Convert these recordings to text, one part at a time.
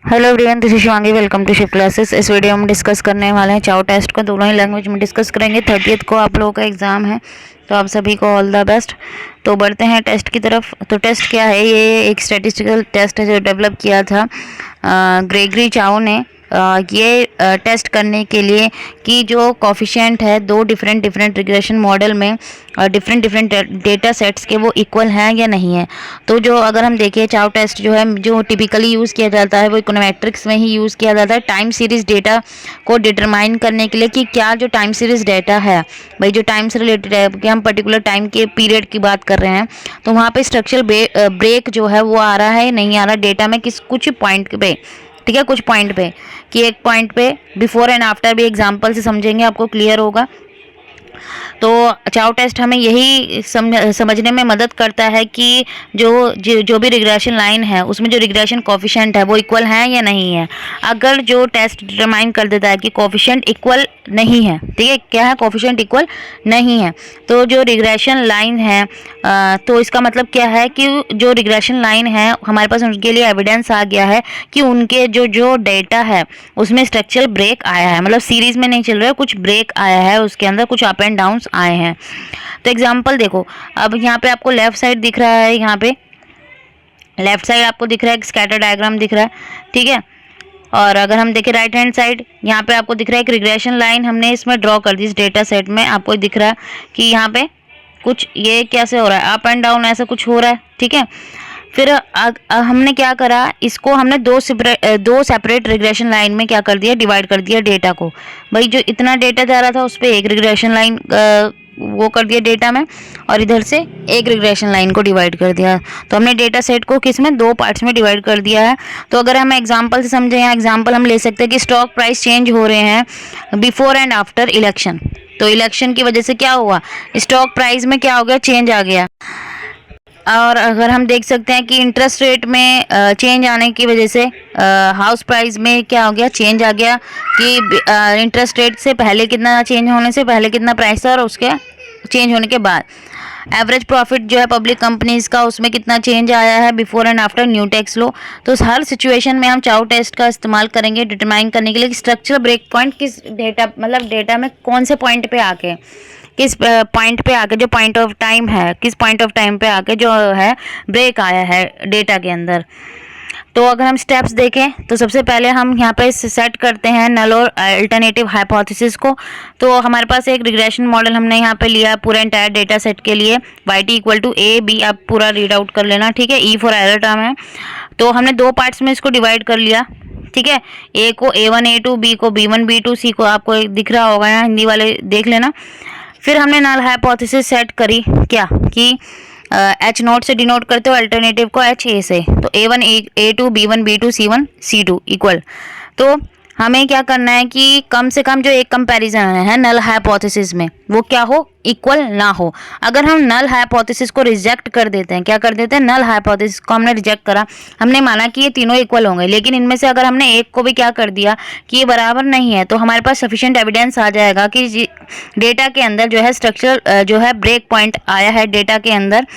Hello everyone, this is Shivangi. Welcome to shift classes. इस video में discuss करने वाले हैं चाउ टेस्ट को। दोनों ही लैंग्वेज में डिस्कस करेंगे। 30th को आप लोगों का एग्ज़ाम है, तो आप सभी को ऑल द बेस्ट। तो बढ़ते हैं टेस्ट की तरफ। तो टेस्ट क्या है? ये एक स्टैटिस्टिकल टेस्ट है जो डेवलप किया था ग्रेगरी चाउ ने। ये टेस्ट करने के लिए कि जो कॉफिशिएंट है दो डिफरेंट रिग्रेशन मॉडल में डिफरेंट डेटा सेट्स के वो इक्वल हैं या नहीं है। तो जो अगर हम देखें चाउ टेस्ट जो है, जो टिपिकली यूज़ किया जाता है वो इकोनोमेट्रिक्स में ही यूज़ किया जाता है टाइम सीरीज़ डेटा को डिटरमाइन करने के लिए कि क्या जो टाइम सीरीज़ डेटा है, भाई जो टाइम से रिलेटेड है कि हम पर्टिकुलर टाइम के पीरियड की बात कर रहे हैं, तो वहाँ पे स्ट्रक्चरल ब्रेक जो है वो आ रहा है नहीं आ रहा डेटा में कुछ पॉइंट पे। ठीक है, कुछ पॉइंट पे कि एक पॉइंट पे बिफोर एंड आफ्टर भी एग्जांपल से समझेंगे, आपको क्लियर होगा। तो चाउ टेस्ट हमें यही समझने में मदद करता है कि जो भी रिग्रेशन लाइन है उसमें जो रिग्रेशन कोफिशिएंट है वो इक्वल है या नहीं है। अगर जो टेस्ट डिटरमाइन कर देता है कि कोफिशिएंट इक्वल नहीं है, ठीक है, क्या है, कोफिशिएंट इक्वल नहीं है, तो जो रिग्रेशन लाइन है तो इसका मतलब क्या है कि जो रिग्रेशन लाइन है हमारे पास उनके लिए एविडेंस आ गया है कि उनके जो डेटा है उसमें स्ट्रक्चरल ब्रेक आया है, मतलब सीरीज में नहीं चल रहा है, कुछ ब्रेक आया है, उसके अंदर कुछ अप एंड डाउन्स आए हैं। तो एग्जांपल देखो, अब यहाँ पे आपको लेफ्ट साइड दिख रहा है, यहाँ पे लेफ्ट साइड आपको दिख रहा है, स्कैटर डायग्राम दिख रहा है, ठीक है। और अगर हम देखें राइट हैंड साइड, यहाँ पे आपको दिख रहा है एक रिग्रेशन लाइन हमने इसमें ड्रॉ कर दी। इस डेटा सेट में आपको दिख रहा है कि यहाँ पे कुछ ये कैसे हो रहा है, अप एंड डाउन ऐसा कुछ हो रहा है, ठीक है। फिर हमने क्या करा, इसको हमने दो सेपरेट रिग्रेशन लाइन में क्या कर दिया, डिवाइड कर दिया डेटा को। भाई जो इतना डेटा जा रहा था उस पर एक रिग्रेशन लाइन वो कर दिया डेटा में, और इधर से एक रिग्रेशन लाइन को डिवाइड कर दिया। तो हमने डेटा सेट को किस में, दो पार्ट्स में डिवाइड कर दिया है। तो अगर हम एग्जांपल से समझें, यहाँ एग्जांपल हम ले सकते हैं कि स्टॉक प्राइस चेंज हो रहे हैं बिफोर एंड आफ्टर इलेक्शन। तो इलेक्शन की वजह से क्या हुआ, स्टॉक प्राइस में क्या हो गया, चेंज आ गया। और अगर हम देख सकते हैं कि इंटरेस्ट रेट में चेंज आने की वजह से हाउस प्राइस में क्या हो गया, चेंज आ गया कि इंटरेस्ट रेट से पहले कितना, चेंज होने से पहले कितना प्राइस था और उसके चेंज होने के बाद। एवरेज प्रॉफिट जो है पब्लिक कंपनीज का, उसमें कितना चेंज आया है before and after new tax law. तो हर सिचुएशन में हम चाउ टेस्ट का इस्तेमाल करेंगे डिटरमाइन करने के लिए कि स्ट्रक्चरल ब्रेक पॉइंट किस डेटा, मतलब डेटा में कौन से पॉइंट पे आके, किस पॉइंट पे आके, जो पॉइंट ऑफ टाइम है, किस पॉइंट ऑफ टाइम पे आके जो है ब्रेक आया है डेटा के अंदर। तो अगर हम स्टेप्स देखें तो सबसे पहले हम यहाँ पे सेट करते हैं नल और अल्टरनेटिव हाइपोथेसिस को। तो हमारे पास एक रिग्रेशन मॉडल हमने यहाँ पे लिया पूरे एंटायर डेटा सेट के लिए, Y T equal to A B, आप पूरा रीड आउट कर लेना, ठीक है। ई फॉर एरर टर्म है। तो हमने दो पार्ट्स में इसको डिवाइड कर लिया, ठीक है। ए को A1 A2, बी को B1 B2, सी को आपको दिख रहा होगा यहाँ, हिंदी वाले देख लेना। फिर हमने नल हाइपोथेसिस सेट करी क्या कि एच नोट से डिनोट करते हो अल्टरनेटिव को एच ए से, तो A1 A2 B1 B2 C1 C2 equal. तो हमें क्या करना है कि कम से कम जो एक कंपैरिजन है नल हाइपोथेसिस में वो क्या हो, इक्वल ना हो। अगर हम नल हाइपोथेसिस को रिजेक्ट कर देते हैं, क्या कर देते हैं, नल हाइपोथेसिस को हमने रिजेक्ट करा, हमने माना कि ये तीनों इक्वल होंगे, लेकिन इनमें से अगर हमने एक को भी क्या कर दिया कि ये बराबर नहीं है, तो हमारे पास सफिशिएंट एविडेंस आ जाएगा कि डेटा के अंदर जो है स्ट्रक्चरल जो है ब्रेक पॉइंट आया है डेटा के अंदर।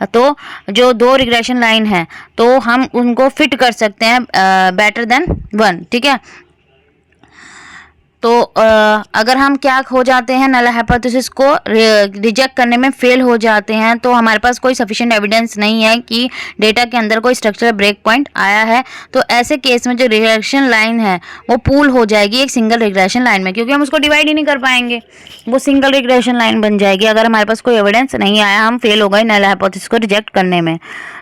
तो जो दो रिग्रेशन लाइन है तो हम उनको फिट कर सकते हैं बेटर देन वन, ठीक है। तो अगर हम क्या हो जाते हैं, नल हाइपोथेसिस को रिजेक्ट करने में फेल हो जाते हैं, तो हमारे पास कोई सफिशिएंट एविडेंस नहीं है कि डेटा के अंदर कोई स्ट्रक्चरल ब्रेक पॉइंट आया है। तो ऐसे केस में जो रिग्रेशन लाइन है वो पूल हो जाएगी एक सिंगल रिग्रेशन लाइन में, क्योंकि हम उसको डिवाइड ही नहीं कर पाएंगे, वो सिंगल रिग्रेशन लाइन बन जाएगी। अगर हमारे पास कोई एविडेंस नहीं आया, हम फेल हो गए नल हाइपोथेसिस को रिजेक्ट करने में।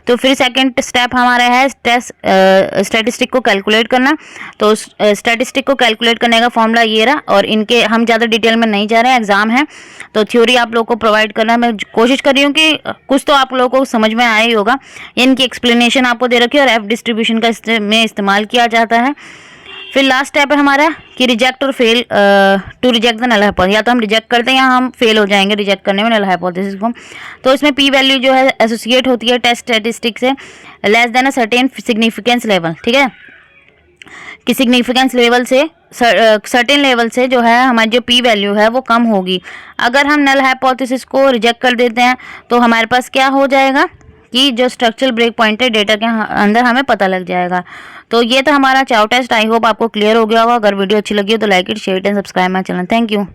तो फिर सेकंड स्टेप हमारा है स्टैटिस्टिक को कैलकुलेट करना। तो स्टैटिस्टिक को कैलकुलेट करने का फॉर्मूला ये रहा, और इनके हम ज़्यादा डिटेल में नहीं जा रहे हैं, एग्जाम है तो थ्योरी आप लोगों को प्रोवाइड करना। मैं कोशिश कर रही हूँ कि कुछ तो आप लोगों को समझ में आया ही होगा। इनकी एक्सप्लेनेशन आपको दे रखी है और एफ डिस्ट्रीब्यूशन का में इस्तेमाल किया जाता है। फिर लास्ट स्टेप है हमारा कि रिजेक्ट और fail to reject the null hypothesis, या तो हम रिजेक्ट करते हैं या हम फेल हो जाएंगे रिजेक्ट करने में नल हाइपोथेसिस को। तो इसमें पी वैल्यू जो है एसोसिएट होती है टेस्ट स्टैटिस्टिक से less than a certain significance level, ठीक है, कि सिग्निफिकेंस लेवल से सर्टेन लेवल से जो है हमारी जो पी वैल्यू है वो कम होगी। अगर हम नल हाइपोथेसिस को रिजेक्ट कर देते हैं तो हमारे पास क्या हो जाएगा कि जो स्ट्रक्चरल ब्रेक पॉइंट है डेटा के अंदर हमें पता लग जाएगा। तो ये था हमारा चाउ टेस्ट। आई होप आपको क्लियर हो गया होगा। अगर वीडियो अच्छी लगी हो तो like it, share and subscribe my channel. Thank you.